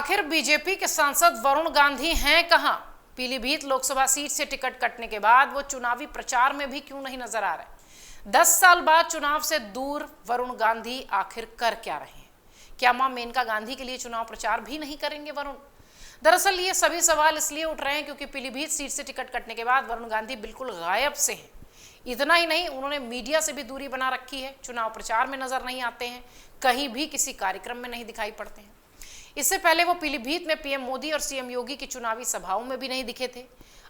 आखिर बीजेपी के सांसद वरुण गांधी हैं कहां? पीलीभीत लोकसभा सीट से टिकट कटने के बाद वो चुनावी प्रचार में भी क्यों नहीं नजर आ रहे? 10 साल बाद चुनाव से दूर वरुण गांधी आखिर कर क्या रहे हैं? क्या मां मेनका गांधी के लिए चुनाव प्रचार भी नहीं करेंगे वरुण? दरअसल ये सभी सवाल इसलिए उठ रहे हैं क्योंकि पीलीभीत सीट से टिकट कटने के बाद वरुण गांधी बिल्कुल गायब से हैं। इतना ही नहीं, उन्होंने मीडिया से भी दूरी बना रखी है, चुनाव प्रचार में नजर नहीं आते हैं, कहीं भी किसी कार्यक्रम में नहीं दिखाई पड़ते हैं। इससे पहले वो पीलीभीत में पीएम मोदी और सीएम योगी की चुनावी सभाओं में भी नहीं दिखे थे।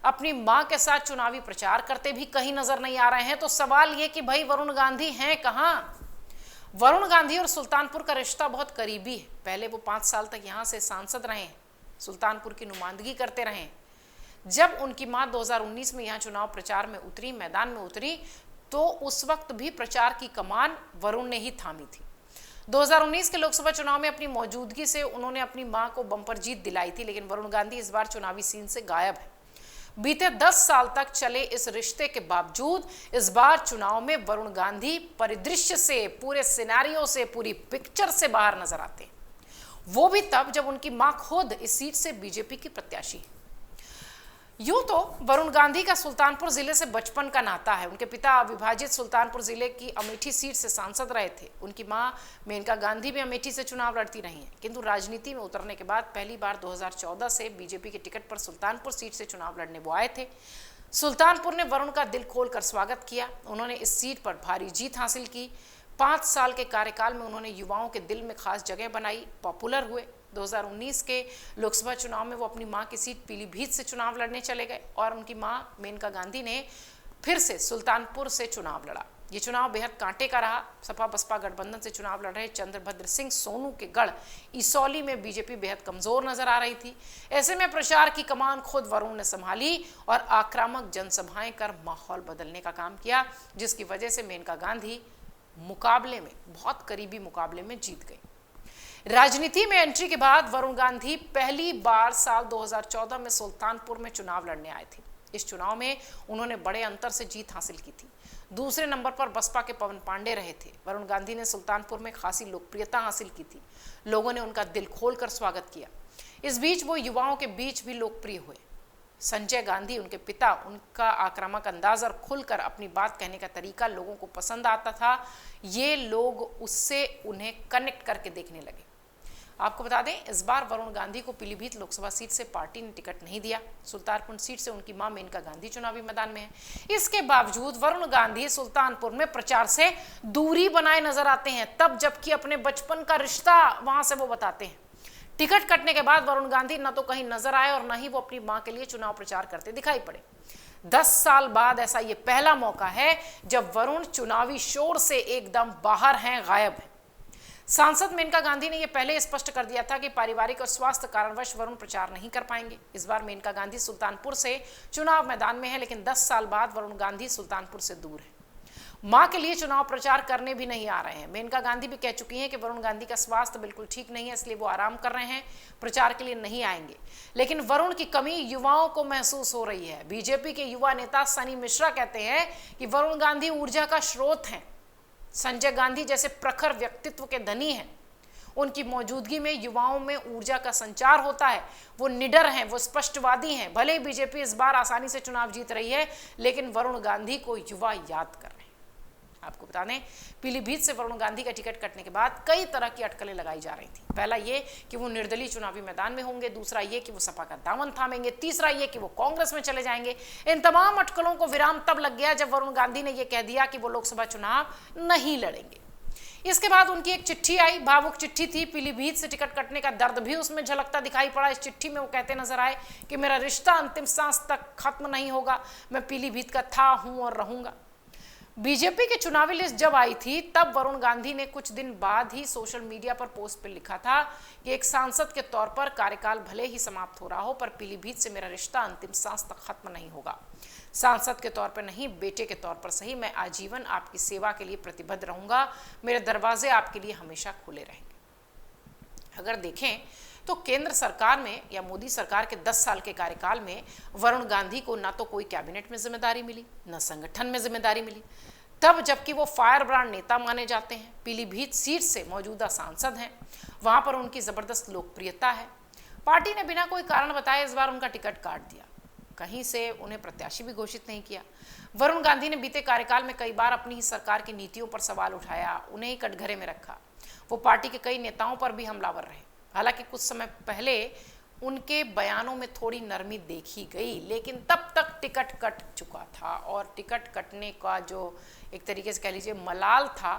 अपनी मां के साथ चुनावी प्रचार करते भी कहीं नजर नहीं आ रहे हैं। तो सवाल ये कि भाई वरुण गांधी हैं कहां? वरुण गांधी और सुल्तानपुर का रिश्ता बहुत करीबी है। पहले वो 5 साल तक यहां से सांसद रहे, सुल्तानपुर की नुमाइंदगी करते रहे। जब उनकी मां 2019 में यहां चुनाव प्रचार में उतरी, मैदान में उतरी, तो उस वक्त भी प्रचार की कमान वरुण ने ही थामी थी। 2019 के लोकसभा चुनाव में अपनी मौजूदगी से उन्होंने अपनी मां को बम्पर जीत दिलाई थी, लेकिन वरुण गांधी इस बार चुनावी सीन से गायब है। बीते 10 साल तक चले इस रिश्ते के बावजूद इस बार चुनाव में वरुण गांधी परिदृश्य से, पूरे सिनेरियो से, पूरी पिक्चर से बाहर नजर आते हैं। वो भी तब जब उनकी मां खुद इस सीट से बीजेपी की प्रत्याशी है। यूं तो वरुण गांधी का सुल्तानपुर जिले से बचपन का नाता है। उनके पिता अविभाजित सुल्तानपुर जिले की अमेठी सीट से सांसद रहे थे। उनकी मां मेनका गांधी भी अमेठी से चुनाव लड़ती रही हैं, किंतु राजनीति में उतरने के बाद पहली बार 2014 से बीजेपी के टिकट पर सुल्तानपुर सीट से चुनाव लड़ने वो आए थे। सुल्तानपुर ने वरुण का दिल खोलकर स्वागत किया। उन्होंने इस सीट पर भारी जीत हासिल की। 5 साल के कार्यकाल में उन्होंने युवाओं के दिल में खास जगह बनाई, पॉपुलर हुए। 2019 के लोकसभा चुनाव में वो अपनी मां की सीट पीलीभीत से चुनाव लड़ने चले गए और उनकी मां मेनका गांधी ने फिर से सुल्तानपुर से चुनाव लड़ा। ये चुनाव बेहद कांटे का रहा। सपा बसपा गठबंधन से चुनाव लड़ रहे चंद्रभद्र सिंह सोनू के गढ़ इसौली में बीजेपी बेहद कमजोर नजर आ रही थी। ऐसे में प्रचार की कमान खुद वरुण ने संभाली और आक्रामक जनसभाएं कर माहौल बदलने का काम किया, जिसकी वजह से मेनका गांधी मुकाबले में, बहुत करीबी मुकाबले में जीत गई। राजनीति में एंट्री के बाद वरुण गांधी पहली बार साल 2014 में सुल्तानपुर में चुनाव लड़ने आए थे। इस चुनाव में उन्होंने बड़े अंतर से जीत हासिल की थी। दूसरे नंबर पर बसपा के पवन पांडे रहे थे। वरुण गांधी ने सुल्तानपुर में खासी लोकप्रियता हासिल की थी। लोगों ने उनका दिल खोलकर स्वागत किया। इस बीच वो युवाओं के बीच भी लोकप्रिय हुए। संजय गांधी, उनके पिता, उनका आक्रामक अंदाज और खुलकर अपनी बात कहने का तरीका लोगों को पसंद आता था। ये लोग उससे उन्हें कनेक्ट करके देखने लगे। आपको बता दें, इस बार वरुण गांधी को पीलीभीत लोकसभा सीट से पार्टी ने टिकट नहीं दिया। सुल्तानपुर सीट से उनकी मां मेनका गांधी चुनावी मैदान में है। इसके बावजूद वरुण गांधी सुल्तानपुर में प्रचार से दूरी बनाए नजर आते हैं, तब जबकि अपने बचपन का रिश्ता वहां से वो बताते हैं। टिकट कटने के बाद वरुण गांधी न तो कहीं नजर आए और न ही वो अपनी मां के लिए चुनाव प्रचार करते दिखाई पड़े। 10 साल बाद ऐसा ये पहला मौका है जब वरुण चुनावी शोर से एकदम बाहर हैं, गायब हैं। सांसद मेनका गांधी ने यह पहले स्पष्ट कर दिया था कि पारिवारिक और स्वास्थ्य कारणवश वरुण प्रचार नहीं कर पाएंगे। इस बार मेनका गांधी सुल्तानपुर से चुनाव मैदान में है, लेकिन 10 साल बाद वरुण गांधी सुल्तानपुर से दूर है। मां के लिए चुनाव प्रचार करने भी नहीं आ रहे हैं। मेनका गांधी भी कह चुकी हैं कि वरुण गांधी का स्वास्थ्य बिल्कुल ठीक नहीं है, इसलिए वो आराम कर रहे हैं, प्रचार के लिए नहीं आएंगे। लेकिन वरुण की कमी युवाओं को महसूस हो रही है। बीजेपी के युवा नेता सनी मिश्रा कहते हैं कि वरुण गांधी ऊर्जा का स्रोत हैं। संजय गांधी जैसे प्रखर व्यक्तित्व के धनी हैं। उनकी मौजूदगी में युवाओं में ऊर्जा का संचार होता है। वो निडर हैं, वो स्पष्टवादी हैं। भले ही बीजेपी इस बार आसानी से चुनाव जीत रही है, लेकिन वरुण गांधी को युवा याद कर रहे हैं। आपको बता दें, पीलीभीत से वरुण गांधी का टिकट कटने के बाद कई तरह की अटकलें लगाई जा रही थी। पहला ये कि वो निर्दलीय चुनावी मैदान में होंगे, दूसरा ये कि वो सपा का दामन थामेंगे, तीसरा ये कि वो कांग्रेस में चले जाएंगे। इन तमाम अटकलों को विराम तब लग गया जब वरुण गांधी ने यह कह दिया कि वो लोकसभा चुनाव नहीं लड़ेंगे। इसके बाद उनकी एक चिट्ठी आई, भावुक चिट्ठी थी। पीलीभीत से टिकट कटने का दर्द भी उसमें झलकता दिखाई पड़ा। इस चिट्ठी में वो कहते नजर आए कि मेरा रिश्ता अंतिम सांस तक खत्म नहीं होगा, मैं पीलीभीत का था, हूं और रहूंगा। बीजेपी की चुनावी लिस्ट जब आई थी, तब वरुण गांधी ने कुछ दिन बाद ही सोशल मीडिया पर पोस्ट पर लिखा था कि एक सांसद के तौर पर कार्यकाल भले ही समाप्त हो रहा हो, पर पीलीभीत से मेरा रिश्ता अंतिम सांस तक खत्म नहीं होगा। सांसद के तौर पर नहीं, बेटे के तौर पर सही, मैं आजीवन आपकी सेवा के लिए प्रतिबद्ध रहूंगा। मेरे दरवाजे आपके लिए हमेशा खुले रहेंगे। अगर देखें तो केंद्र सरकार में या मोदी सरकार के 10 साल के कार्यकाल में वरुण गांधी को ना तो कोई कैबिनेट में जिम्मेदारी मिली, न संगठन में जिम्मेदारी मिली, तब जबकि वो फायर ब्रांड नेता माने जाते हैं। पीलीभीत सीट से मौजूदा सांसद हैं, वहां पर उनकी जबरदस्त लोकप्रियता है। पार्टी ने बिना कोई कारण बताए इस बार उनका टिकट काट दिया, कहीं से उन्हें प्रत्याशी भी घोषित नहीं किया। वरुण गांधी ने बीते कार्यकाल में कई बार अपनी ही सरकार की नीतियों पर सवाल उठाया, उन्हें ही कटघरे में रखा। वो पार्टी के कई नेताओं पर भी हमलावर रहे। हालांकि कुछ समय पहले उनके बयानों में थोड़ी नरमी देखी गई, लेकिन तब तक टिकट कट चुका था और टिकट कटने का जो एक तरीके से कह लीजिए मलाल था,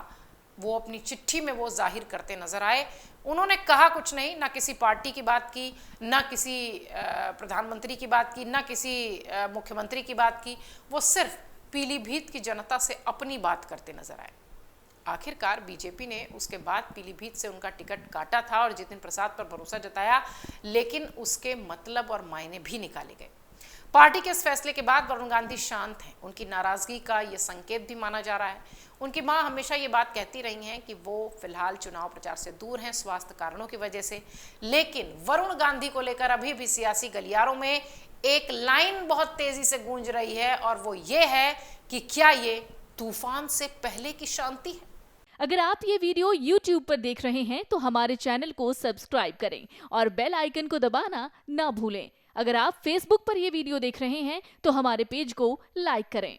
वो अपनी चिट्ठी में वो जाहिर करते नजर आए। उन्होंने कहा कुछ नहीं, ना किसी पार्टी की बात की, ना किसी प्रधानमंत्री की बात की, ना किसी मुख्यमंत्री की बात की। वो सिर्फ पीलीभीत की जनता से अपनी बात करते नजर आए। आखिरकार बीजेपी ने उसके बाद पीलीभीत से उनका टिकट काटा था और जितिन प्रसाद पर भरोसा जताया, लेकिन उसके मतलब और मायने भी निकाले गए। पार्टी के इस फैसले के बाद वरुण गांधी शांत हैं। उनकी नाराजगी का यह संकेत भी माना जा रहा है। उनकी मां हमेशा ये बात कहती रही हैं कि वो फिलहाल चुनाव प्रचार से दूर हैं स्वास्थ्य कारणों की वजह से। लेकिन वरुण गांधी को लेकर अभी भी सियासी गलियारों में एक लाइन बहुत तेजी से गूंज रही है और वो ये है कि क्या ये तूफान से पहले की शांति है। अगर आप ये वीडियो YouTube पर देख रहे हैं तो हमारे चैनल को सब्सक्राइब करें और बेल आइकन को दबाना ना भूलें। अगर आप Facebook पर ये वीडियो देख रहे हैं तो हमारे पेज को लाइक करें।